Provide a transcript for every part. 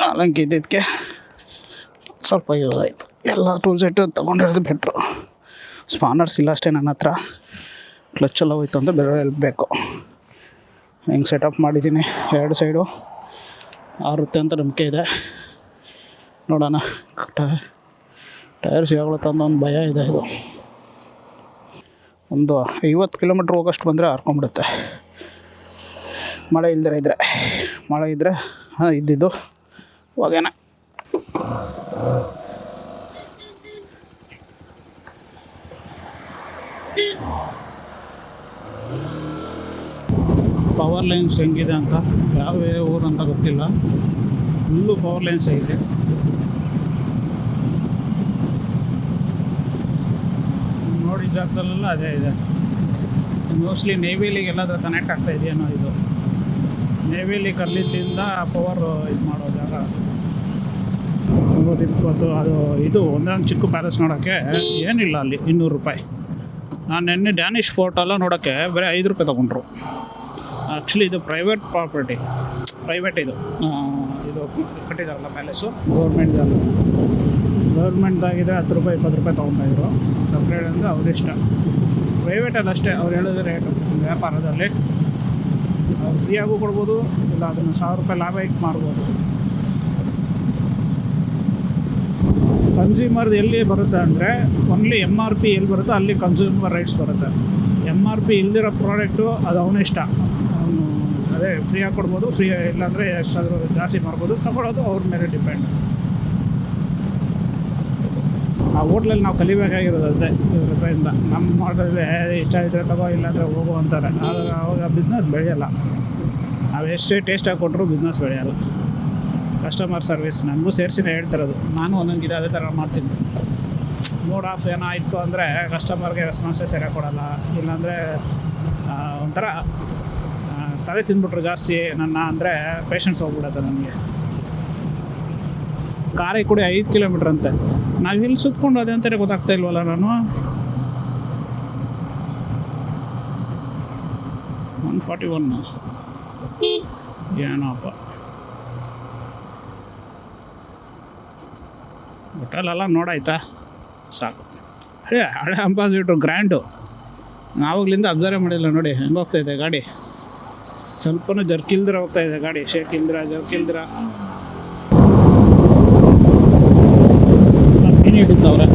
ನಾಲ್ಕು ಇದ್ದಿದ್ದಕ್ಕೆ ಸ್ವಲ್ಪ ಯೂಸ್ ಆಯಿತು. ಎಲ್ಲ ಟೂಲ್ ಸೆಟ್ಟು ತೊಗೊಂಡಿರೋದು ಬೆಟ್ರು. ಸ್ಪಾನರ್ಸ್ ಇಲ್ಲ ಅಷ್ಟೇ ನನ್ನ ಹತ್ರ. ಕ್ಲಚ್ಚೆಲ್ಲ ಹೋಯ್ತು ಅಂದರೆ ಬೇರೆ ಹೆಲ್ಪ್ ಬೇಕು. ಹೆಂಗೆ ಸೆಟಪ್ ಮಾಡಿದ್ದೀನಿ, 2 ಸೈಡು ಆರುತ್ತೆ ಅಂತ ನಂಬಿಕೆ ಇದೆ. ನೋಡೋಣ. ಟೈರ್ಸ್ ಯಾವಾಗಲೂ ತಂದು ಒಂದು ಭಯ ಇದೆ. ಇದು ಒಂದು 50 ಕಿಲೋಮೀಟ್ರ್ ಹೋಗೋಷ್ಟು ಬಂದರೆ ಹಾರ್ಕೊಂಬಿಡುತ್ತೆ. ಮಳೆ ಇಲ್ಲದೇ ಇದ್ದರೆ. ಮಳೆ ಇದ್ದರೆ ಇದ್ದಿದ್ದು ಹೋಗ್ಯಾನ. ಪವರ್ ಲೈನ್ಸ್ ಹೆಂಗಿದೆ ಅಂತ, ಯಾವ ಊರು ಅಂತ ಗೊತ್ತಿಲ್ಲ. ಫುಲ್ಲು ಪವರ್ ಲೈನ್ಸ್ ಐತೆ. ನೋಡಿ ಜಾಗದಲ್ಲೆಲ್ಲ ಅದೇ ಇದೆ. ಮೋಸ್ಟ್ಲಿ ನೇವಿಲಿಗೆ ಎಲ್ಲಾದರೂ ಕನೆಕ್ಟ್ ಆಗ್ತಾ ಇದೆಯೇನೋ. ಇದು ನೇವಿಲಿ ಕಲ್ಲಿದ್ದಿಂದ ಪವರ್ ಇದು ಮಾಡೋ ಜಾಗ. 20 ಅದು ಇದು ಒಂದೊಂದು ಚಿಕ್ಕ ಪ್ಯಾಲೇಸ್ ನೋಡೋಕ್ಕೆ ಏನಿಲ್ಲ ಅಲ್ಲಿ 200 ರೂಪಾಯಿ. ನಾನು ನೆನ್ನೆ ಡ್ಯಾನಿಷ್ ಪೋರ್ಟೆಲ್ಲ ನೋಡೋಕ್ಕೆ ಬರೀ 5 ರೂಪಾಯಿ ತೊಗೊಂಡ್ರು. ಆ್ಯಕ್ಚುಲಿ ಇದು ಪ್ರೈವೇಟ್ ಪ್ರಾಪರ್ಟಿ, ಪ್ರೈವೇಟ್ ಇದು ಕಟ್ಟಿದಾರಲ್ಲ ಪ್ಯಾಲೇಸು, ಗೌರ್ಮೆಂಟ್ದಾಗಿದೆ. 10 ರೂಪಾಯಿ 20 ರೂಪಾಯಿ ತೊಗೊತಾಯಿದ್ರು. ಸಪ್ರೇಟ್ ಅಂದರೆ ಅವರಿಷ್ಟ. ಪ್ರೈವೇಟಲ್ಲಿ ಅಷ್ಟೇ ಅವ್ರು ಹೇಳಿದ ರೇಟು. ವ್ಯಾಪಾರದಲ್ಲಿ ಅವ್ರು ಫ್ರೀಯಾಗೂ ಕೊಡ್ಬೋದು, ಇಲ್ಲ ಅದನ್ನು 1000 ರೂಪಾಯಿ ಲಾಭ ಇಟ್ಟು ಮಾರ್ಬೋದು. ಕನ್ಸ್ಯೂಮರ್ದು ಎಲ್ಲಿ ಬರುತ್ತೆ ಅಂದರೆ ಓನ್ಲಿ MRP ಎಲ್ಲಿ ಬರುತ್ತೋ ಅಲ್ಲಿ ಕನ್ಸ್ಯೂಮರ್ ರೈಟ್ಸ್ ಬರುತ್ತೆ. MRP ಇಲ್ದಿರೋ ಪ್ರಾಡಕ್ಟು ಅದು ಅವನಿಷ್ಟ. ಅವನು ಅದೇ ಫ್ರೀಯಾಗಿ ಕೊಡ್ಬೋದು, ಫ್ರೀ ಇಲ್ಲಾಂದರೆ ಎಷ್ಟಾದರೂ ಜಾಸ್ತಿ ಮಾಡ್ಬೋದು. ತಗೊಳ್ಳೋದು ಅವ್ರ ಮೇಲೆ ಡಿಪೆಂಡ್. ಆ ಹೋಟ್ಲಲ್ಲಿ ನಾವು ಕಲಿಬೇಕಾಗಿರೋದು ಅದೇ 2 ರೂಪಾಯಿಂದ. ನಮ್ಮ ಮಾಡೋದ್ರೆ ಇಷ್ಟ ಇದ್ದರೆ ತಗೋ, ಇಲ್ಲಾಂದರೆ ಹೋಗು ಅಂತಾರೆ. ಆದರೆ ಅವಾಗ ಬಿಸ್ನೆಸ್ ಬೆಳೆಯಲ್ಲ. ನಾವು ಎಷ್ಟೇ ಟೇಸ್ಟಾಗಿ ಕೊಟ್ಟರು ಬಿಸ್ನೆಸ್ ಬೆಳೆಯಲ್ಲ. ಕಸ್ಟಮರ್ ಸರ್ವಿಸ್ ನನಗೂ ಸೇರಿಸಿನೇ ಹೇಳ್ತಿರೋದು. ನಾನು ಒಂದೊಂದು ಅದೇ ಥರ ಮಾಡ್ತೀನಿ. ಮೂಡ್ ಆಫ್ ಏನೋ ಆಯಿತು ಅಂದರೆ ಕಸ್ಟಮರ್ಗೆ ರೆಸ್ಪಾನ್ಸೇ ಸರಿಯಾಗಿ ಕೊಡೋಲ್ಲ. ಇಲ್ಲಾಂದರೆ ಒಂಥರ ತಲೆ ತಿಂದ್ಬಿಟ್ರು ಜಾಸ್ತಿ ನನ್ನ ಅಂದರೆ ಪೇಷನ್ಸ್ ಹೋಗ್ಬಿಡುತ್ತೆ ನನಗೆ. ಕಾರಿಗೆ ಕೂಡ 5 ಕಿಲೋಮೀಟ್ರ್ ಅಂತೆ. ನಾವು ಇಲ್ಲಿ ಸುತ್ಕೊಂಡು ಅದೇ ಅಂತಲೇ ಗೊತ್ತಾಗ್ತಾ ಇಲ್ವಲ್ಲ ನಾನು. 141 ಏನೋಪ್ಪ. ಹೋಟೆಲೆಲ್ಲ ನೋಡಾಯ್ತಾ ಸಾಕು. ಹಳೆ ಅಂಬಾಸಿಟ್ರು ಗ್ರ್ಯಾಂಡು. ನಾವಾಗಲಿಂದ ಅಬ್ಸರ್ವ್ ಮಾಡಿಲ್ಲ. ನೋಡಿ ಹೆಂಗೆ ಹೋಗ್ತಾಯಿದೆ ಗಾಡಿ. ಸ್ವಲ್ಪನೂ ಜರ್ಕಿಲ್ದಿರ ಹೋಗ್ತಾಯಿದೆ ಗಾಡಿ. ಶೇಕ್ ಇಲ್ದಿರ, ಜರ್ಕಿಲ್ದಿರ. ಮೀನು ಹಿಡಿತವ್ರೆ.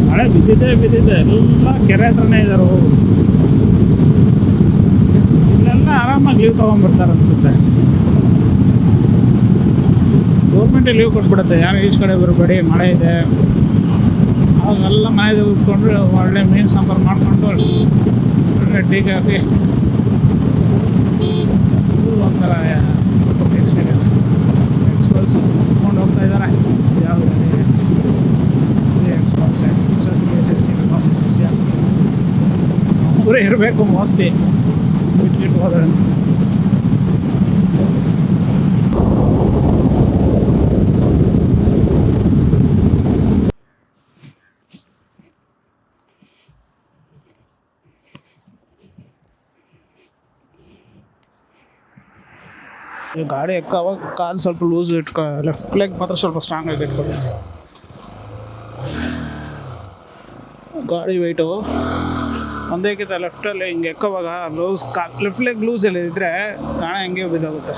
ಮಳೆ ಬಿದ್ದಿದೆ ಎಲ್ಲ ಕೆರೆ ಹತ್ರನೇ ಇದ್ದಾರೆ. ಹೋಗು ಇಲ್ಲೆಲ್ಲ ಆರಾಮಾಗಿ ಲೀವ್ ತೊಗೊಂಡ್ಬರ್ತಾರೆ ಅನಿಸುತ್ತೆ. ಗೌರ್ಮೆಂಟೇ ಲೀವ್ ಕೊಟ್ಬಿಡುತ್ತೆ, ಯಾರು ಈಚ್ ಕಡೆ ಬರಬೇಡಿ, ಮಳೆ ಇದೆ. ಅವಾಗೆಲ್ಲ ಮನೆಗೆ ಉಟ್ಕೊಂಡ್ರೆ ಒಳ್ಳೆ ಮೀನು ಸಾಂಬಾರು ಮಾಡಿಕೊಂಡು ಒಳ್ಳೆ ಟೀ ಕಾಫಿ, ಒಂಥರ ಎಕ್ಸ್ಪೀರಿಯನ್ಸ್. ಎಕ್ಸ್ಪಲ್ಸ್ ಉಟ್ಕೊಂಡು ಹೋಗ್ತಾ ಇದ್ದಾರೆ. ಯಾವುದು ಎಕ್ಸ್ಪಲ್ಸ್ ಸಸ್ಯ ಅವರೇ ಇರಬೇಕು ಮೋಸ್ಟ್ಲಿ. ಬಿಟ್ಬಿಟ್ಟು ಹೋದ್ರೆ ಈ ಗಾಡಿ ಎಕ್ಕೋವಾಗ ಕಾಲು ಸ್ವಲ್ಪ ಲೂಸ್ ಇಟ್ಕೊ. ಲೆಫ್ಟ್ ಲೆಗ್ ಮಾತ್ರ ಸ್ವಲ್ಪ ಸ್ಟ್ರಾಂಗಾಗಿ ಇಟ್ಕೊಳ್ಳಿ. ಗಾಡಿ ವೆಯ್ಟು ಒಂದೇಕ್ಕಿಂತ ಲೆಫ್ಟಲ್ಲಿ ಹಿಂಗೆ ಎಕ್ಕೋವಾಗ ಲೆಫ್ಟ್ ಲೆಗ್ ಲೂಸಲ್ಲಿ ಇದ್ದರೆ ಗಾಣ ಹೆಂಗೆ ಬಿದ್ದೋಗುತ್ತೆ.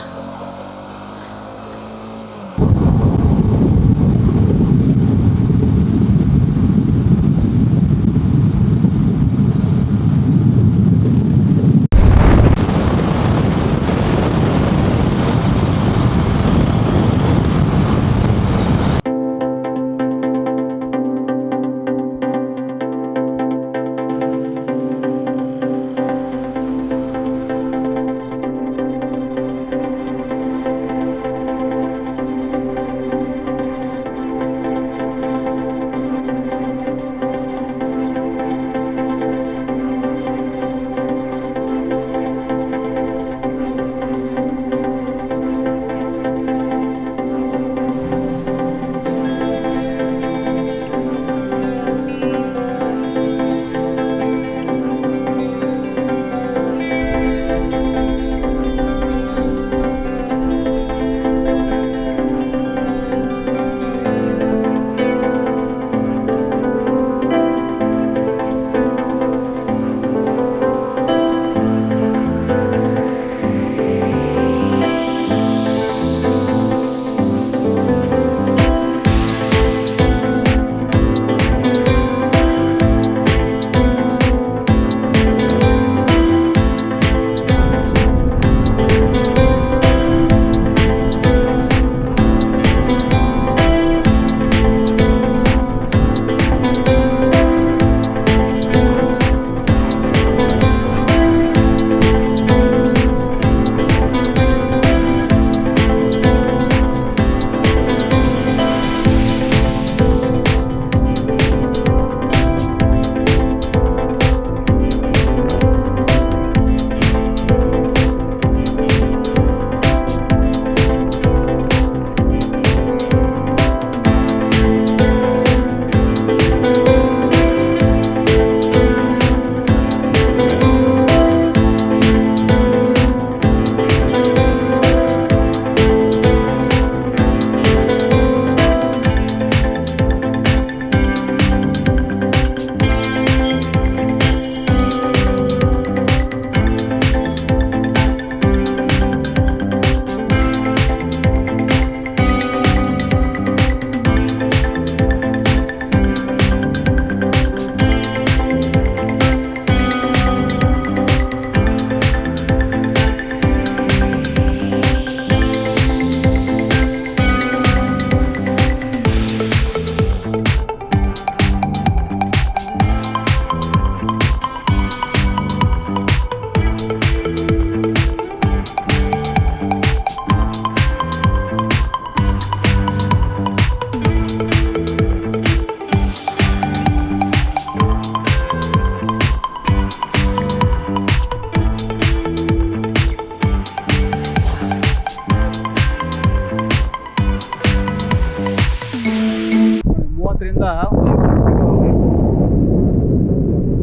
30ರಿಂದ ಒಂದು 50 ಹೋಗಬೇಕು.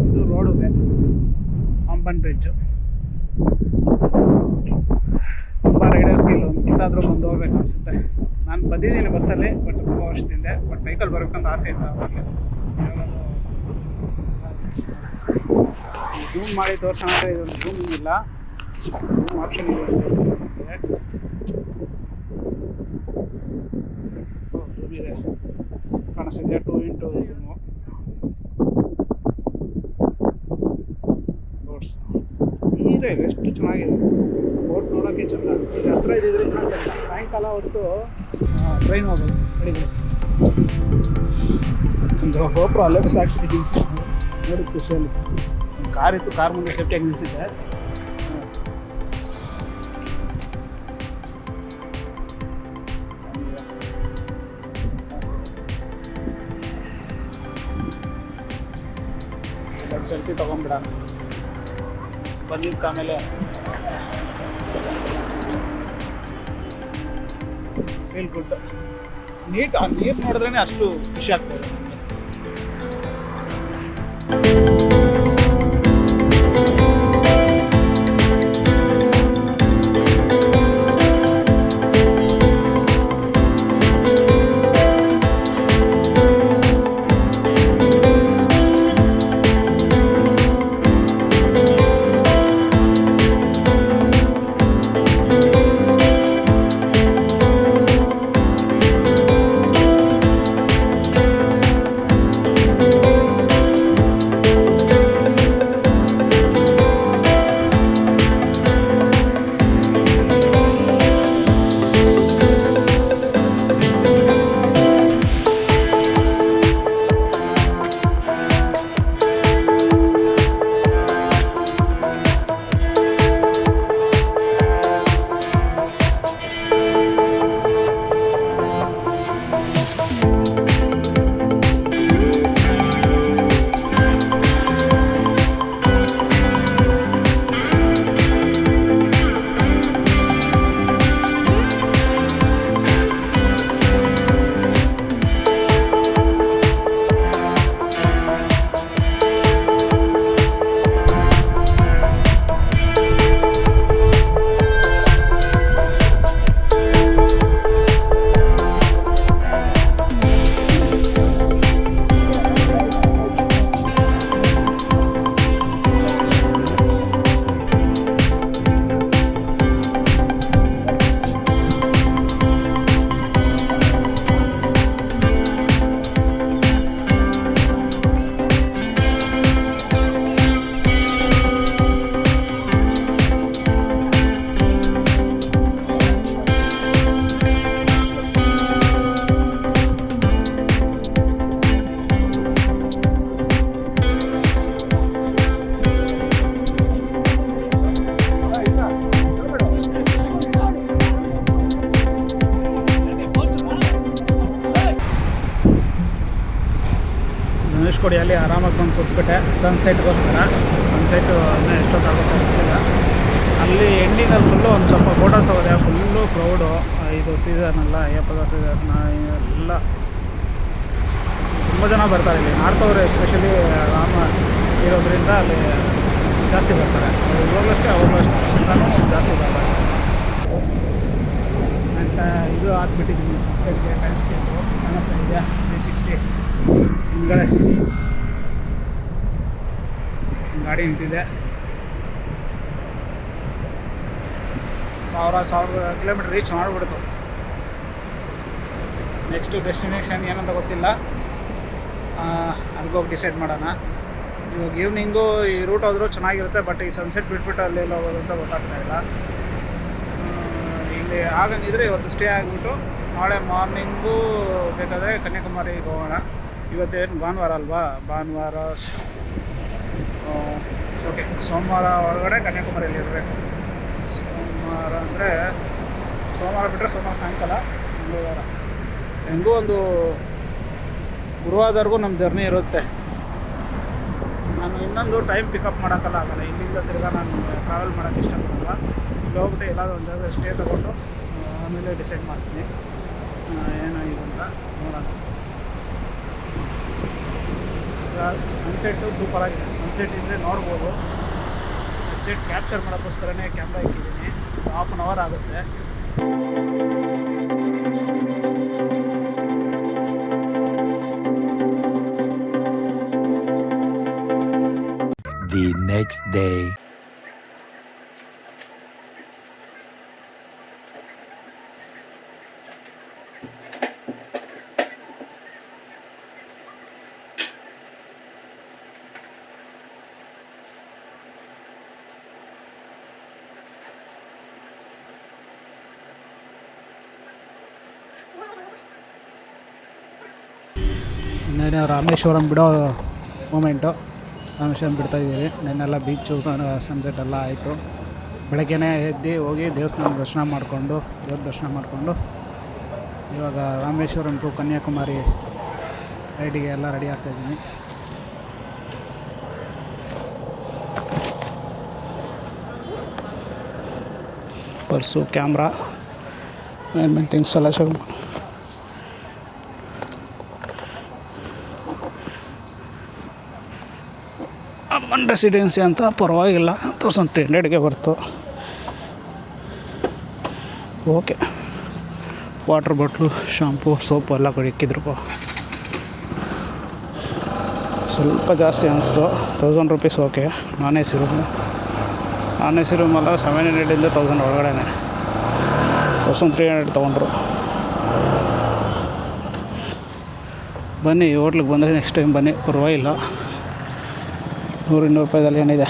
ಇದು ರೋಡುವೆ, ಪಂಪನ್ ಬ್ರಿಡ್ಜು. ತುಂಬ ರೈಡರ್ಸ್ಗೆ ಇಲ್ಲೊಂದು ಕಿತ್ತಾದರೂ ಬಂದು ಹೋಗ್ಬೇಕು ಅನಿಸುತ್ತೆ. ನಾನು ಬಂದಿದ್ದೀನಿ ಬಸ್ಸಲ್ಲಿ, ಬಟ್ ತುಂಬ ವರ್ಷದಿಂದ. ಬಟ್ ಬೈಕಲ್ಲಿ ಬರ್ಬೇಕಂತ ಆಸೆ ಇತ್ತು ಅವಾಗಲೇ. ಝೂಮ್ ಮಾಡಿ ತೋರ್ಸೋಣ ಅಂದರೆ ಇದೊಂದು ಝೂಮ್ ಇಲ್ಲ, ಝೂಮ್ ಆಪ್ಷನ್ ಇದೆ. ಝೂಮ್ ಇದೆ, ಕಾಣಿಸ್ತಿದೆ 2x ಝೂಮು. ಬೋಟ್ಸ್ ನೀರೇ ಎಷ್ಟು ಚೆನ್ನಾಗಿದೆ, ಬೋಟ್ ನೋಡೋಕ್ಕೆ ಚೆಂದ. ಈಗ ಹತ್ರ ಇದ್ದಿದ್ರೆ ಇನ್ನೂ ಚೆಂದ. ಸಾಯಂಕಾಲ ಹೊತ್ತು ಟ್ರೈನ್ ಹೋಗೋದು ಅಡಿಗೆ ಒಂದು ಗೋಪುರ ಅಲ್ಲೇ ಬಿಸಾಕ್ತಿದ್ದೀನಿ ನೋಡಿ ಖುಷಿಯಲ್ಲಿ. ಕಾರ್ ಇತ್ತು, ಕಾರ್ ಮುಂದೆ ಸೇಫ್ಟಿಯಾಗಿ ನಿಲ್ಲಿಸಿದ್ದೆ. ಸೆಲ್ಫಿ ತೊಗೊಂಬಿಡೋಣ ಬಂದಿದ್ದಕ್ಕೆ. ಆಮೇಲೆ ಫೀಲ್ ಗುಡ್. ನೀಟ್ ಆ ನೀರು ನೋಡಿದ್ರೇ ಅಷ್ಟು ಖುಷಿ ಆಗ್ತದೆ ನಮಗೆ. ಧನುಷ್ಕೋಡಿಯಲ್ಲಿ ಆರಾಮಾಗಿ ಬಂದು ಕೂತ್ಬಿಟ್ಟೆ ಸನ್ಸೆಟ್ಗೋಸ್ಕರ. ಸನ್ಸೆಟ್ಟು ಇನ್ನೂ ಎಷ್ಟೊತ್ತಾಗುತ್ತೆ ಗೊತ್ತಿಲ್ಲ. ಅಲ್ಲಿ ಎಂಡಿಂಗಲ್ಲಿ ಫುಲ್ಲು ಒಂದು ಸ್ವಲ್ಪ ಫೋಟೋಸ್ ಹೋಗಿದೆ. Full crowd. ಇದು ಸೀಸನ್ ಅಯ್ಯಪ್ಪದ ಸೀಸನ್ ಎಲ್ಲ ತುಂಬ ಜನ ಬರ್ತಾರೆ ಇಲ್ಲಿ. ನಾರ್ತ್ ಅವರು ಎಸ್ಪೆಷಲಿ ರಾಮ ಇರೋದ್ರಿಂದ ಅಲ್ಲಿ ಜಾಸ್ತಿ ಬರ್ತಾರೆ. ಇವಾಗಲೂ ಅಷ್ಟೇ, ಅವಾಗಲೂ ಅಷ್ಟೇ, ಎಲ್ಲನೂ ಜಾಸ್ತಿ ಬರ್ತಾರೆ. ಅಂತ ಇದು ಹಾಕ್ಬಿಟ್ಟಿದ್ದೀನಿ ಸನ್ಸೆಟ್ಗೆ. ಕಾಣಿಸ್ತಾ ಇದೆಯಾ 360 ಹಿಂದ್ಗಡೆ ಗಾಡಿ ನಿಂತಿದೆ. 1000 ಕಿಲೋಮೀಟ್ರ್ ರೀಚ್ ಮಾಡಿಬಿಡ್ತು. ನೆಕ್ಸ್ಟು ಡೆಸ್ಟಿನೇಷನ್ ಏನಂತ ಗೊತ್ತಿಲ್ಲ, ಅಲ್ಲಿಗೋಗಿ ಡಿಸೈಡ್ ಮಾಡೋಣ. ಇವಾಗ ಈವ್ನಿಂಗು ಈ ರೂಟ್ ಹೋದರೂ ಚೆನ್ನಾಗಿರುತ್ತೆ, ಬಟ್ ಈ ಸನ್ಸೆಟ್ ಬಿಟ್ಬಿಟ್ಟು ಅಲ್ಲೆಲ್ಲ ಹೋಗೋದು ಅಂತ ಗೊತ್ತಾಗ್ತಾ ಇಲ್ಲ. ಇಲ್ಲಿ ಆಗಂಗಿದ್ರೆ ಇವತ್ತು ಸ್ಟೇ ಆಗಿಬಿಟ್ಟು ನಾಳೆ ಮಾರ್ನಿಂಗು ಬೇಕಾದರೆ ಕನ್ಯಾಕುಮಾರಿಗೆ ಹೋಗೋಣ. ಇವತ್ತೇನು ಭಾನುವಾರ ಅಲ್ವಾ, ಭಾನುವಾರ ಓಕೆ, ಸೋಮವಾರ ಒಳಗಡೆ ಕನ್ಯಾಕುಮಾರಿಯಲ್ಲಿ ಇರಬೇಕು. ಸೋಮವಾರ ಅಂದರೆ ಸೋಮವಾರ ಬಿಟ್ಟರೆ ಸೋಮವಾರ ಸಾಯಂಕಾಲ, ಮಂಗಳವಾರ ಹೆಂಗೂ ಒಂದು ಗುರುವಾರವರೆಗೂ ನಮ್ಮ ಜರ್ನಿ ಇರುತ್ತೆ. ನಾನು ಇನ್ನೊಂದು ಟೈಮ್ ಪಿಕಪ್ ಮಾಡೋಕ್ಕಲ್ಲ ಆಗಲ್ಲ. ಇಲ್ಲಿಂದ ತಿರ್ಗಾ ನಾನು ಟ್ರಾವೆಲ್ ಮಾಡೋಕ್ಕೆ ಇಷ್ಟಪಡಲ್ಲ. ಇಲ್ಲಿ ಹೋಗ್ಬಿಟ್ಟು ಎಲ್ಲಾದರೂ ಒಂದು ಜಾಗ ಸ್ಟೇ ತೊಗೊಂಡು ಆಮೇಲೆ ಡಿಸೈಡ್ ಮಾಡ್ತೀನಿ ಏನಾಗಿದೆ ಅಂತ ನೋಡೋಣ. ಸನ್ಸೆಟ್ಟು ಸೂಪರಾಗಿದೆ. ಸನ್ಸೆಟ್ ಇದ್ದರೆ ನೋಡ್ಬೋದು. ಸನ್ಸೆಟ್ ಕ್ಯಾಪ್ಚರ್ ಮಾಡೋಕ್ಕೋಸ್ಕರನೇ ಕ್ಯಾಮ್ರಾ ಇಟ್ಟಿದ್ದೀನಿ. ಹಾಫ್ ಆನ್ ಅವರ್ ಆಗುತ್ತೆ. The next day. ಇನ್ನೇನು ರಾಮೇಶ್ವರಂ ಬಿಡೋ ಮೂಮೆಂಟು. ರಾಮೇಶ್ವರಂ ಬಿಡ್ತಾಯಿದ್ದೀವಿ. ನೆನ್ನೆಲ್ಲ ಬೀಚು ಸನ್ಸೆಟ್ ಎಲ್ಲ ಆಯಿತು. ಬೆಳಗ್ಗೆನೇ ಎದ್ದು ಹೋಗಿ ದೇವರ ದರ್ಶನ ಮಾಡಿಕೊಂಡು ಇವಾಗ ರಾಮೇಶ್ವರಂ ಟು ಕನ್ಯಾಕುಮಾರಿ ರೈಡಿಗೆ ಎಲ್ಲ ರೆಡಿ ಆಗ್ತಾಯಿದ್ದೀನಿ. ಪರ್ಸು, ಕ್ಯಾಮ್ರಾ, ಮೇನ್ ಥಿಂಗ್ಸ್ ಎಲ್ಲ ಶುರು ಮಾಡಿ. ಅಮ್ಮನ್ ರೆಸಿಡೆನ್ಸಿ ಅಂತ ಪರವಾಗಿಲ್ಲ, 1300ಗೆ ಬರ್ತು. Okay. Water bottle, shampoo, soap ಎಲ್ಲ ಇಕ್ಕಿದ್ರಪ್ಪ. ಸ್ವಲ್ಪ ಜಾಸ್ತಿ ಅನಿಸ್ತು. 1000 rupees. Okay. Non A C ರೂಮೆಲ್ಲ 700ಇಂದ 1000 ಒಳಗಡೆ. 1300 ತೊಗೊಂಡ್ರು. ಬನ್ನಿ ಹೋಟ್ಲಿಗೆ ಬಂದರೆ ನೆಕ್ಸ್ಟ್ ಟೈಮ್ ಬನ್ನಿ, ಪರವಾಗಿಲ್ಲ. 100-200 ರೂಪಾಯಿದಲ್ಲಿ ಏನಿದೆ.